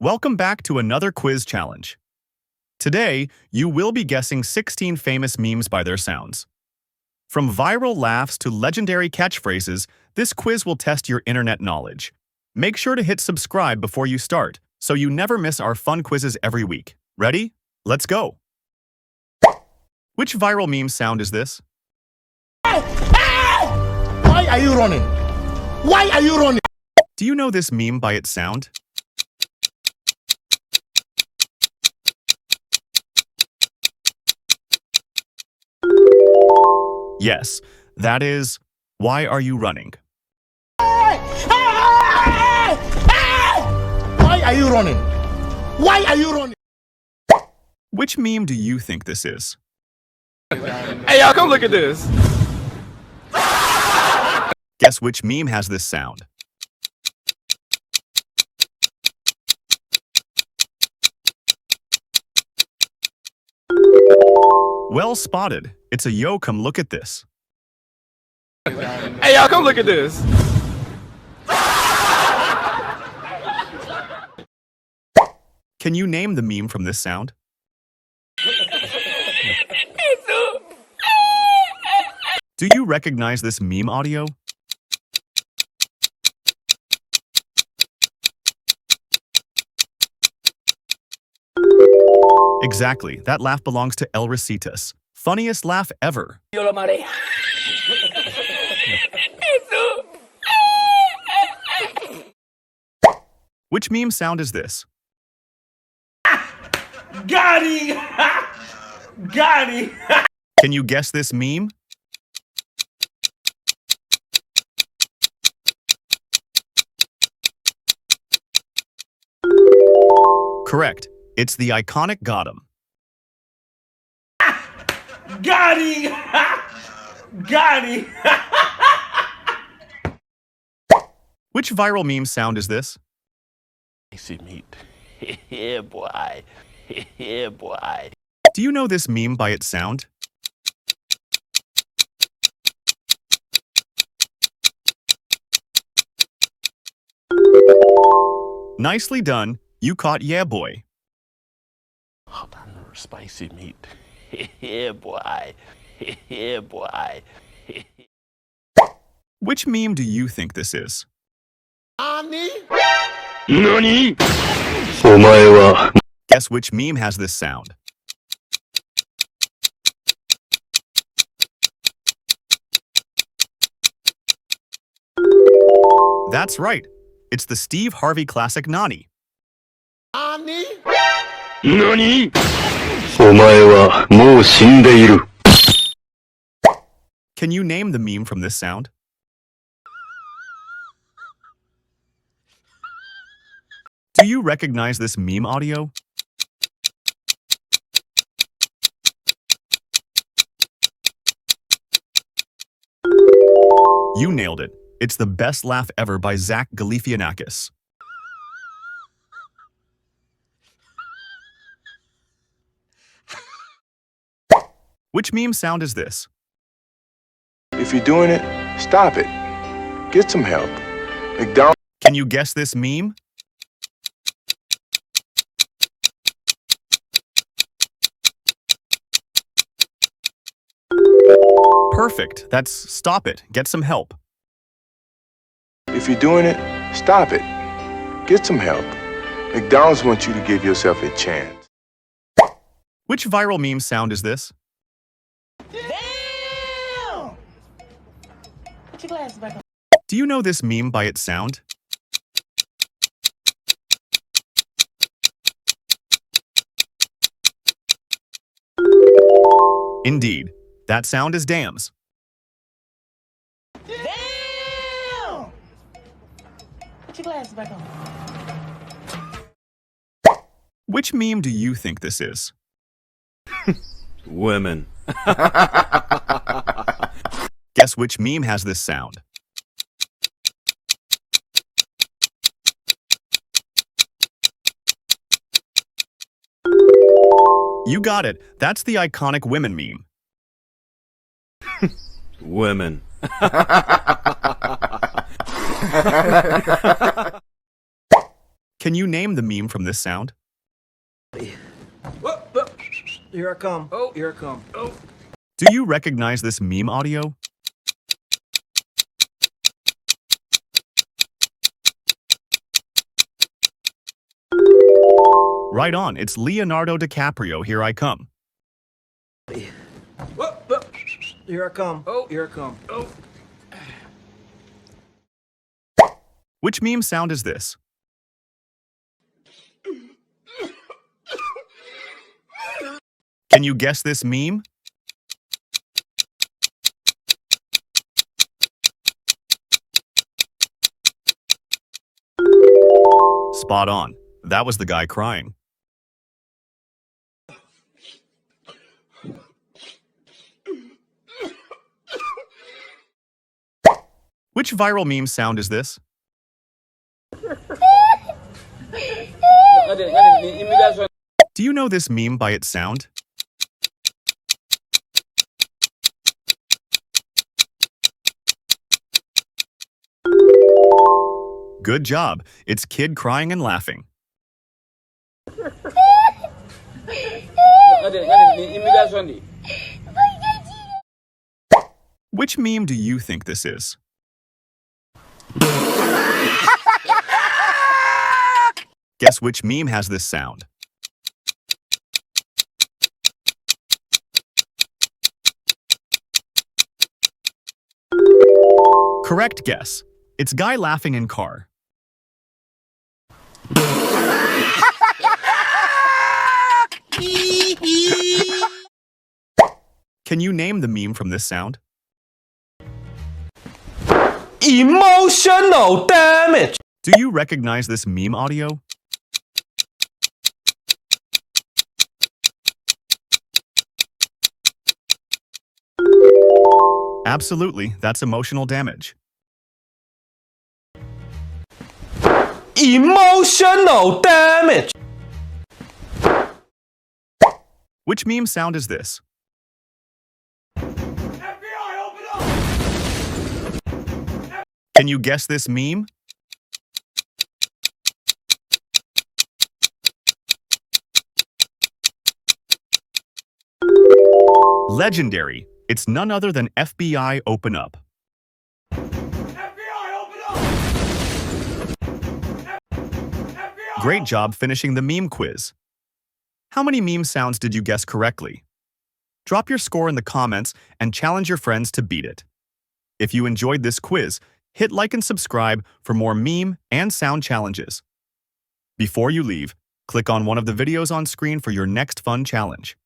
Welcome back to another quiz challenge. Today, you will be guessing 16 famous memes by their sounds. From viral laughs to legendary catchphrases, this quiz will test your internet knowledge. Make sure to hit subscribe before you start, so you never miss our fun quizzes every week. Ready? Let's go! Which viral meme sound is this? Why are you running? Why are you running? Do you know this meme by its sound? Yes, that is, why are you running? Why are you running? Why are you running? Which meme do you think this is? Hey, y'all, come look at this. Guess which meme has this sound? Well spotted. It's a yo, come look at this. Hey, y'all, come look at this. Can you name the meme from this sound? Do you recognize this meme audio? Exactly, that laugh belongs to El Recetas. Funniest laugh ever. Which meme sound is this? Got it! Got it! Can you guess this meme? Correct. It's the iconic Got 'em. Got it! Got it! Which viral meme sound is this? Spicy meat. Yeah, boy. Yeah, boy. Do you know this meme by its sound? Nicely done. You caught yeah, boy. Spicy meat. Yeah, boy. Yeah, boy. Which meme do you think this is? Nani? Nani? Guess which meme has this sound? That's right. It's the Steve Harvey classic Nani. Nani? Nani? Can you name the meme from this sound? Do you recognize this meme audio? You nailed it. It's the best laugh ever by Zach Galifianakis. Which meme sound is this? If you're doing it, stop it. Get some help. McDonald's. Can you guess this meme? Perfect. That's stop it. Get some help. If you're doing it, stop it. Get some help. McDonald's wants you to give yourself a chance. Which viral meme sound is this? Damn! Put your glasses back on. Do you know this meme by its sound? Indeed, that sound is dams. Damn! Put your glasses back on. Which meme do you think this is? Women. Guess which meme has this sound? You got it. That's the iconic women meme. Women. Can you name the meme from this sound? Here I come. Oh, here I come. Oh. Do you recognize this meme audio? Right on, it's Leonardo DiCaprio, Here I Come. Here I come. Oh, here I come. Oh. Which meme sound is this? Can you guess this meme? Spot on. That was the guy crying. Which viral meme sound is this? Do you know this meme by its sound? Good job. It's kid crying and laughing. Which meme do you think this is? Guess which meme has this sound? Correct guess. It's guy laughing in car. Can you name the meme from this sound? Emotional damage. Do you recognize this meme audio? Absolutely, that's emotional damage. Emotional damage. Which meme sound is this? FBI, open up! Can you guess this meme? Legendary. It's none other than FBI Open Up. FBI, open up! FBI! Great job finishing the meme quiz. How many meme sounds did you guess correctly? Drop your score in the comments and challenge your friends to beat it. If you enjoyed this quiz, hit like and subscribe for more meme and sound challenges. Before you leave, click on one of the videos on screen for your next fun challenge.